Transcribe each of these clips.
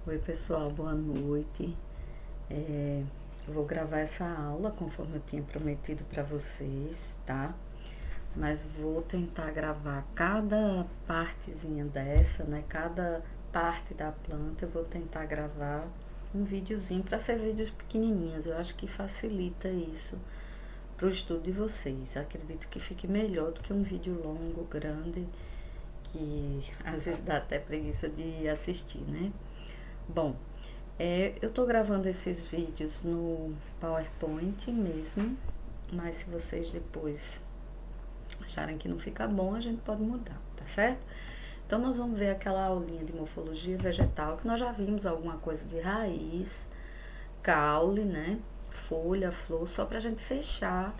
Oi pessoal, boa noite. Eu vou gravar essa aula conforme eu tinha prometido para vocês, tá? Mas vou tentar gravar cada partezinha dessa, né? Cada parte da planta eu vou tentar gravar um videozinho para ser vídeos pequenininhos. Eu acho que facilita isso para o estudo de vocês. Acredito que fique melhor do que um vídeo longo, grande, que às vezes dá até preguiça de assistir, né? Bom, eu tô gravando esses vídeos no PowerPoint mesmo, mas se vocês depois acharem que não fica bom, a gente pode mudar, tá certo? Então nós vamos ver aquela aulinha de morfologia vegetal, que nós já vimos alguma coisa de raiz, caule, né? Folha, flor, só pra gente fechar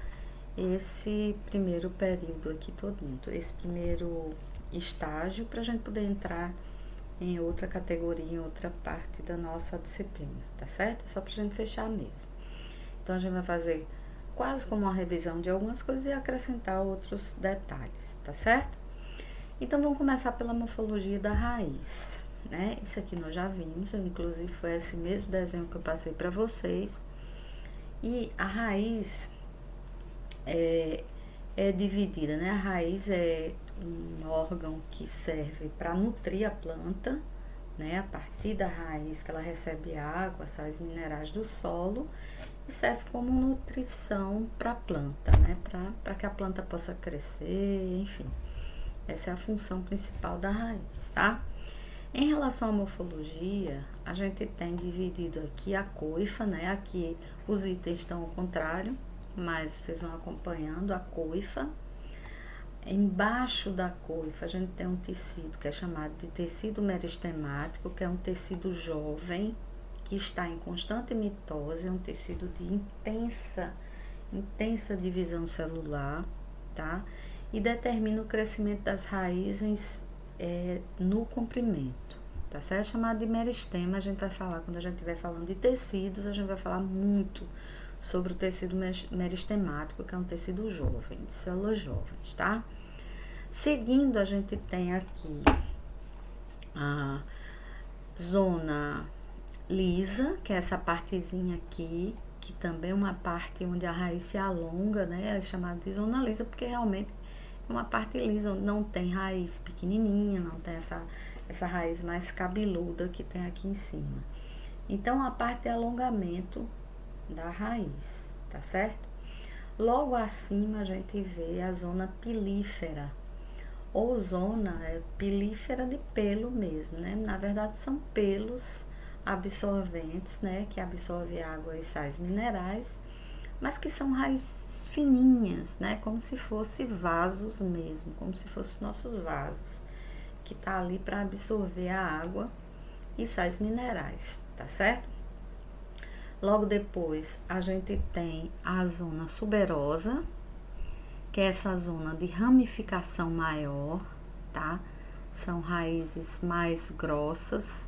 esse primeiro período aqui todinho, esse primeiro estágio, pra gente poder entrar em outra categoria, em outra parte da nossa disciplina, tá certo? Só pra gente fechar mesmo. Então a gente vai fazer quase como uma revisão de algumas coisas e acrescentar outros detalhes, tá certo? Então vamos começar pela morfologia da raiz, né? Isso aqui nós já vimos, inclusive foi esse mesmo desenho que eu passei para vocês. E a raiz é dividida, né? A raiz é um órgão que serve para nutrir a planta, né? A partir da raiz que ela recebe água, sais minerais do solo e serve como nutrição para a planta, né? Para que a planta possa crescer, enfim. Essa é a função principal da raiz, tá? Em relação à morfologia, a gente tem dividido aqui a coifa, né? Aqui os itens estão ao contrário, mas vocês vão acompanhando a coifa. Embaixo da coifa a gente tem um tecido que é chamado de tecido meristemático, que é um tecido jovem, que está em constante mitose, é um tecido de intensa divisão celular, tá? E determina o crescimento das raízes no comprimento, tá certo? Chamado de meristema, a gente vai falar, quando a gente estiver falando de tecidos, a gente vai falar muito sobre o tecido meristemático, que é um tecido jovem, de células jovens, tá? Seguindo, a gente tem aqui a zona lisa, que é essa partezinha aqui, que também é uma parte onde a raiz se alonga, né? É chamada de zona lisa, porque realmente é uma parte lisa, onde não tem raiz pequenininha, não tem essa raiz mais cabeluda que tem aqui em cima. Então, a parte de alongamento da raiz, tá certo? Logo acima, a gente vê a zona pilífera, ou zona pilífera de pelo mesmo, né? Na verdade, são pelos absorventes, né? Que absorvem água e sais minerais, mas que são raízes fininhas, né? Como se fossem vasos mesmo, como se fossem nossos vasos, que tá ali para absorver a água e sais minerais, tá certo? Logo depois, a gente tem a zona suberosa, que é essa zona de ramificação maior, tá? São raízes mais grossas,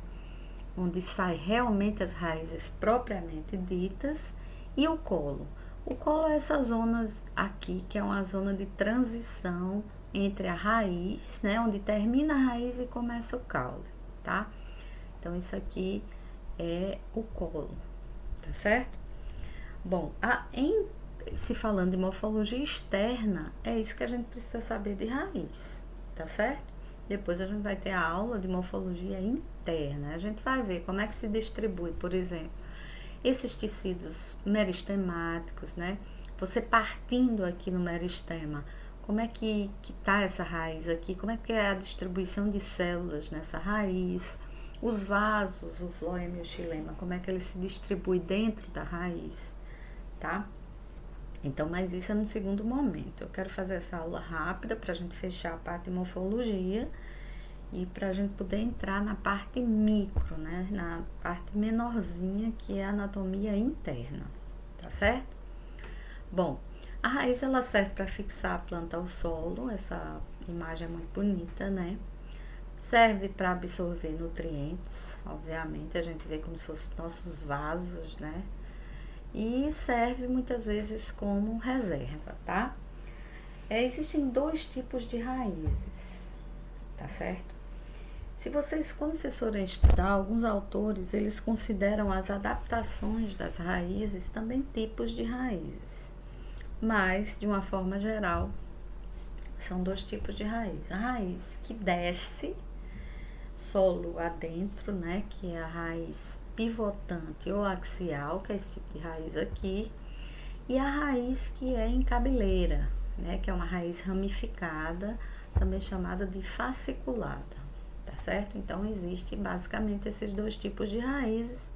onde saem realmente as raízes propriamente ditas, e o colo. O colo é essa zona aqui, que é uma zona de transição entre a raiz, né? Onde termina a raiz e começa o caule, tá? Então, isso aqui é o colo, tá certo? Bom, se falando de morfologia externa, é isso que a gente precisa saber de raiz, tá certo? Depois a gente vai ter a aula de morfologia interna. A gente vai ver como é que se distribui, por exemplo, esses tecidos meristemáticos, né? Você partindo aqui no meristema, como é que tá essa raiz aqui? Como é que é a distribuição de células nessa raiz? Os vasos, o floema e o xilema, como é que ele se distribui dentro da raiz, tá? Então, mas isso é no segundo momento. Eu quero fazer essa aula rápida para a gente fechar a parte de morfologia e para a gente poder entrar na parte micro, né? Na parte menorzinha, que é a anatomia interna, tá certo? Bom, a raiz ela serve para fixar a planta ao solo, essa imagem é muito bonita, né? Serve para absorver nutrientes, obviamente, a gente vê como se fossem nossos vasos, né? E serve muitas vezes como reserva, tá? Existem dois tipos de raízes, tá certo? Quando vocês forem estudar, alguns autores, eles consideram as adaptações das raízes também tipos de raízes. Mas, de uma forma geral, são 2 tipos de raiz. A raiz que desce solo adentro, né, que é a raiz pivotante ou axial, que é esse tipo de raiz aqui, e a raiz que é em cabeleira, né, que é uma raiz ramificada, também chamada de fasciculada, tá certo? Então, existe basicamente esses 2 tipos de raízes,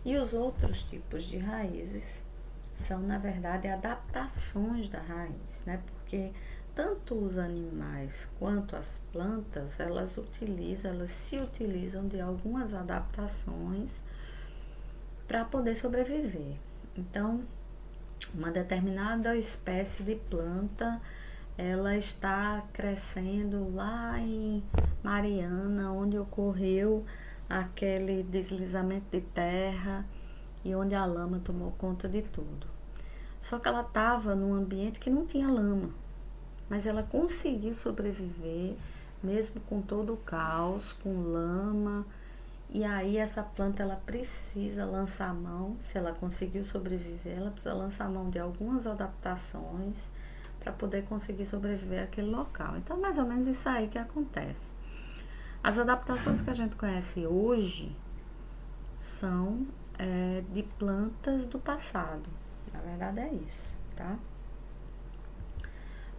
e os outros tipos de raízes são, na verdade, adaptações da raiz, né, porque tanto os animais quanto as plantas, elas se utilizam de algumas adaptações para poder sobreviver. Então, uma determinada espécie de planta, ela está crescendo lá em Mariana, onde ocorreu aquele deslizamento de terra e onde a lama tomou conta de tudo. Só que ela estava num ambiente que não tinha lama, mas ela conseguiu sobreviver, mesmo com todo o caos, com lama. E aí essa planta, ela precisa lançar mão, se ela conseguiu sobreviver, ela precisa lançar mão de algumas adaptações para poder conseguir sobreviver àquele local. Então, mais ou menos isso aí que acontece. As adaptações que a gente conhece hoje são de plantas do passado. Na verdade é isso, tá?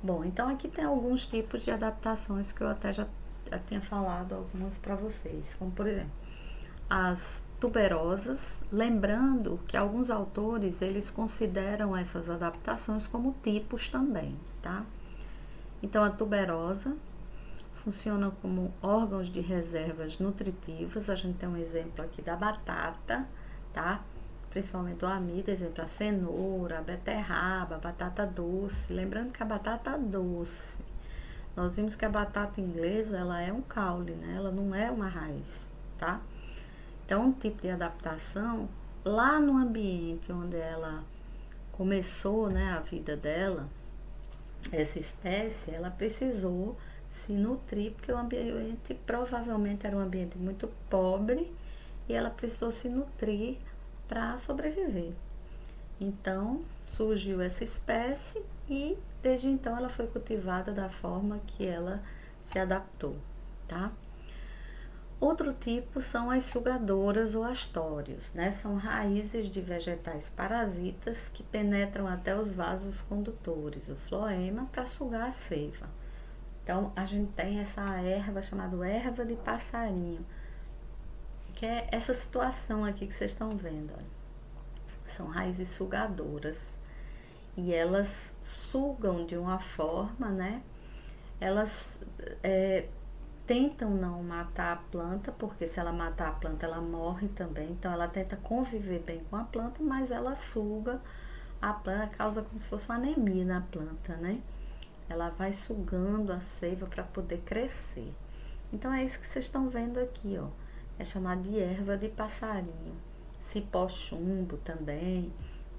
Bom, então aqui tem alguns tipos de adaptações que eu até já tinha falado algumas para vocês, como por exemplo, as tuberosas, lembrando que alguns autores, eles consideram essas adaptações como tipos também, tá? Então, a tuberosa funciona como órgãos de reservas nutritivas, a gente tem um exemplo aqui da batata, tá? Principalmente o amido, exemplo, a cenoura, a beterraba, a batata doce. Lembrando que a batata doce, nós vimos que a batata inglesa, ela é um caule, né? Ela não é uma raiz, tá? Então, um tipo de adaptação, lá no ambiente onde ela começou, né, a vida dela, essa espécie, ela precisou se nutrir, porque o ambiente provavelmente era um ambiente muito pobre, e ela precisou se nutrir para sobreviver. Então, surgiu essa espécie e desde então ela foi cultivada da forma que ela se adaptou, tá? Outro tipo são as sugadoras ou astórios, né? São raízes de vegetais parasitas que penetram até os vasos condutores, o floema, para sugar a seiva. Então, a gente tem essa erva chamada erva de passarinho, que é essa situação aqui que vocês estão vendo, olha. São raízes sugadoras e elas sugam de uma forma, né? Elas tentam não matar a planta, porque se ela matar a planta, ela morre também. Então, ela tenta conviver bem com a planta, mas ela suga a planta, causa como se fosse uma anemia na planta, né? Ela vai sugando a seiva para poder crescer. Então, é isso que vocês estão vendo aqui, ó. É chamado de erva de passarinho. Cipó-chumbo também.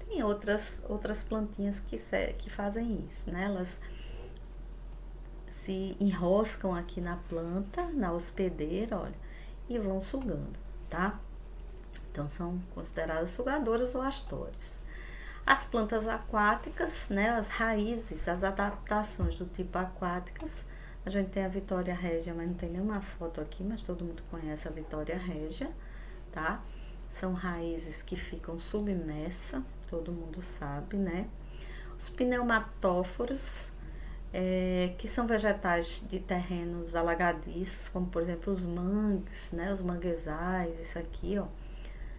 Tem outras plantinhas que fazem isso, né? Elas se enroscam aqui na planta, na hospedeira, olha, e vão sugando, tá? Então, são consideradas sugadoras ou astórios. As plantas aquáticas, né, as raízes, as adaptações do tipo aquáticas, a gente tem a Vitória régia, mas não tem nenhuma foto aqui, mas todo mundo conhece a Vitória régia, tá? São raízes que ficam submersas, todo mundo sabe, né? Os pneumatóforos, que são vegetais de terrenos alagadiços, como por exemplo os mangues, né? Os manguezais, isso aqui, ó.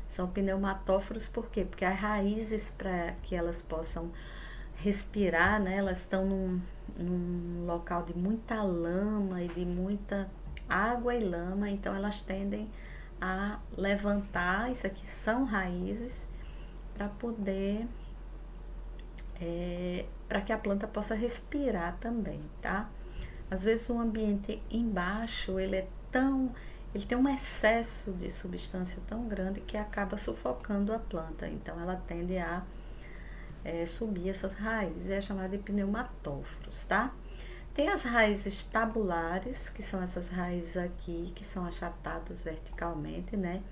São pneumatóforos, por quê? Porque as raízes, para que elas possam respirar, né? Elas estão num local de muita lama e de muita água e lama, então elas tendem a levantar, isso aqui são raízes, para poder, para que a planta possa respirar também, tá? Às vezes o ambiente embaixo, ele tem um excesso de substância tão grande que acaba sufocando a planta, então ela tende a subir essas raízes, é chamada de pneumatóforos, tá? Tem as raízes tabulares, que são essas raízes aqui, que são achatadas verticalmente, né?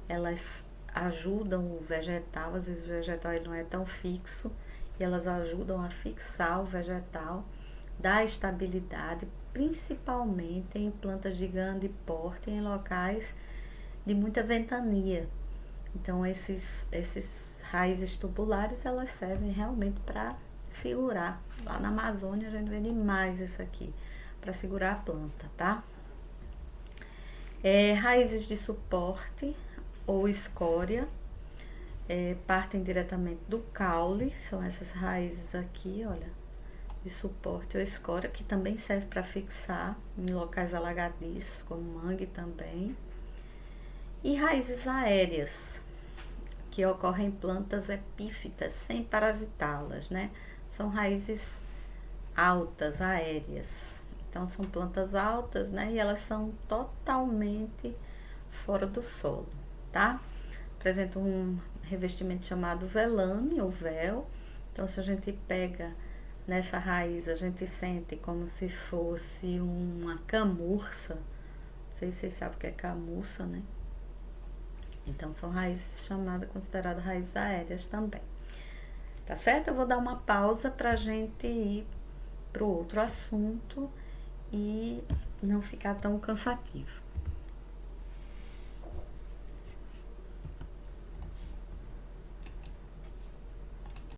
Elas ajudam o vegetal, às vezes o vegetal ele não é tão fixo, e elas ajudam a fixar o vegetal, dar estabilidade, principalmente em plantas de grande porte, em locais de muita ventania. Então, esses raízes tubulares, elas servem realmente para segurar. Lá na Amazônia, a gente vê demais isso aqui, para segurar a planta, tá? Raízes de suporte ou escória, partem diretamente do caule, são essas raízes aqui, olha, de suporte ou escória, que também serve para fixar em locais alagadiços, como mangue também. E raízes aéreas, que ocorrem em plantas epífitas, sem parasitá-las, né? São raízes altas, aéreas. Então, são plantas altas, né? E elas são totalmente fora do solo, tá? Apresenta um revestimento chamado velame ou véu. Então, se a gente pega nessa raiz, a gente sente como se fosse uma camurça. Não sei se vocês sabem o que é camurça, né? Então, são raízes chamadas, consideradas raízes aéreas também. Tá certo? Eu vou dar uma pausa pra gente ir pro outro assunto e não ficar tão cansativo.